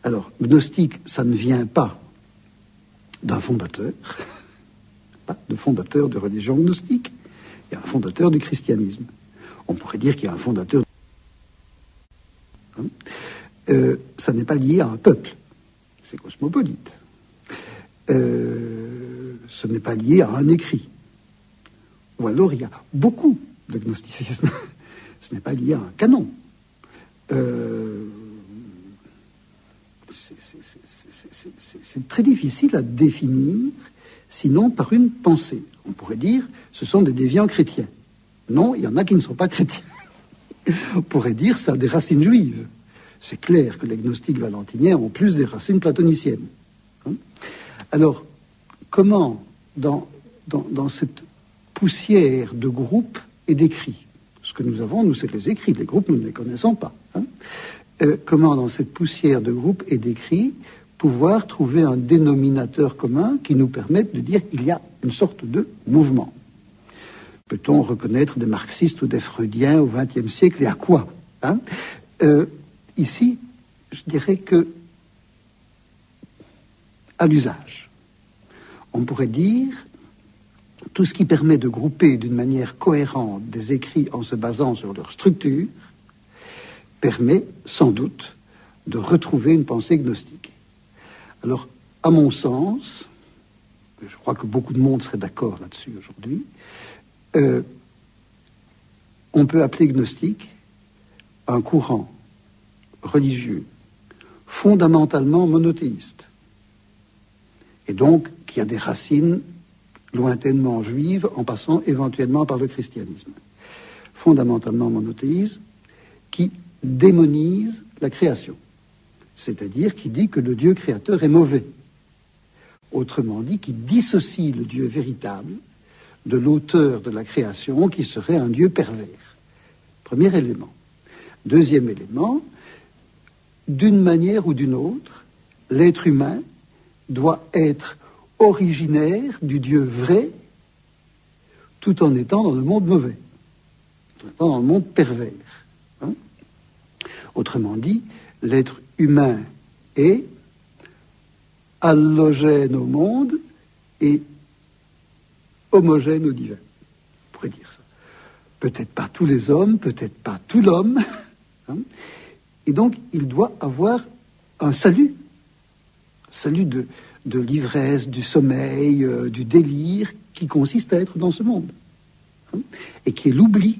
Alors, gnostique, ça ne vient pas d'un fondateur, pas de fondateur de religion gnostique. Il y a un fondateur du christianisme. On pourrait dire qu'il y a un fondateur. Ça n'est pas lié à un peuple. C'est cosmopolite. Ce n'est pas lié à un écrit. Ou alors, il y a beaucoup de gnosticisme. Ce n'est pas lié à un canon. C'est très difficile à définir, sinon par une pensée. On pourrait dire, ce sont des déviants chrétiens. Non, il y en a qui ne sont pas chrétiens. On pourrait dire, ça a des racines juives. C'est clair que les gnostiques valentiniens ont plus des racines platoniciennes. Alors, comment, dans cette poussière de groupes et d'écrits, ce que nous avons, nous, c'est les écrits, les groupes, nous ne les connaissons pas. Comment, dans cette poussière de groupes et d'écrits, pouvoir trouver un dénominateur commun qui nous permette de dire qu'il y a une sorte de mouvement. Peut-on reconnaître des marxistes ou des freudiens au XXe siècle et à quoi Ici, je dirais que à l'usage. On pourrait dire tout ce qui permet de grouper d'une manière cohérente des écrits en se basant sur leur structure permet sans doute de retrouver une pensée gnostique. Alors, à mon sens, je crois que beaucoup de monde serait d'accord là-dessus aujourd'hui, on peut appeler gnostique un courant religieux fondamentalement monothéiste, et donc qui a des racines lointainement juives en passant éventuellement par le christianisme. Fondamentalement monothéiste, qui démonise la création, c'est-à-dire qui dit que le Dieu créateur est mauvais. Autrement dit, qui dissocie le Dieu véritable de l'auteur de la création, qui serait un Dieu pervers. Premier élément. Deuxième élément, d'une manière ou d'une autre, l'être humain doit être originaire du Dieu vrai, tout en étant dans le monde mauvais, tout en étant dans le monde pervers. Autrement dit, l'être humain est allogène au monde et homogène au divin. On pourrait dire ça. Peut-être pas tous les hommes, peut-être pas tout l'homme. Et donc, il doit avoir un salut de l'ivresse, du sommeil, du délire, qui consiste à être dans ce monde. Et qui est l'oubli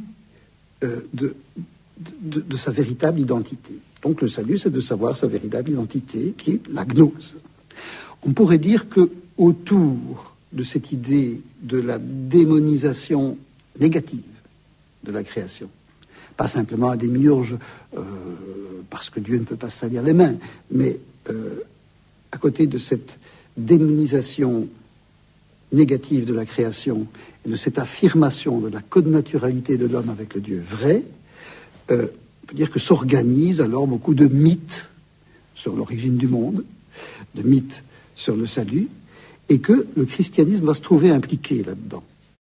de sa véritable identité. Donc le salut, c'est de savoir sa véritable identité, qui est la gnose. On pourrait dire que autour de cette idée de la démonisation négative de la création, pas simplement à des miurges parce que Dieu ne peut pas se salir les mains, mais à côté de cette démonisation négative de la création et de cette affirmation de la connaturalité de l'homme avec le Dieu vrai, on peut dire que s'organisent alors beaucoup de mythes sur l'origine du monde, de mythes sur le salut, et que le christianisme va se trouver impliqué là-dedans.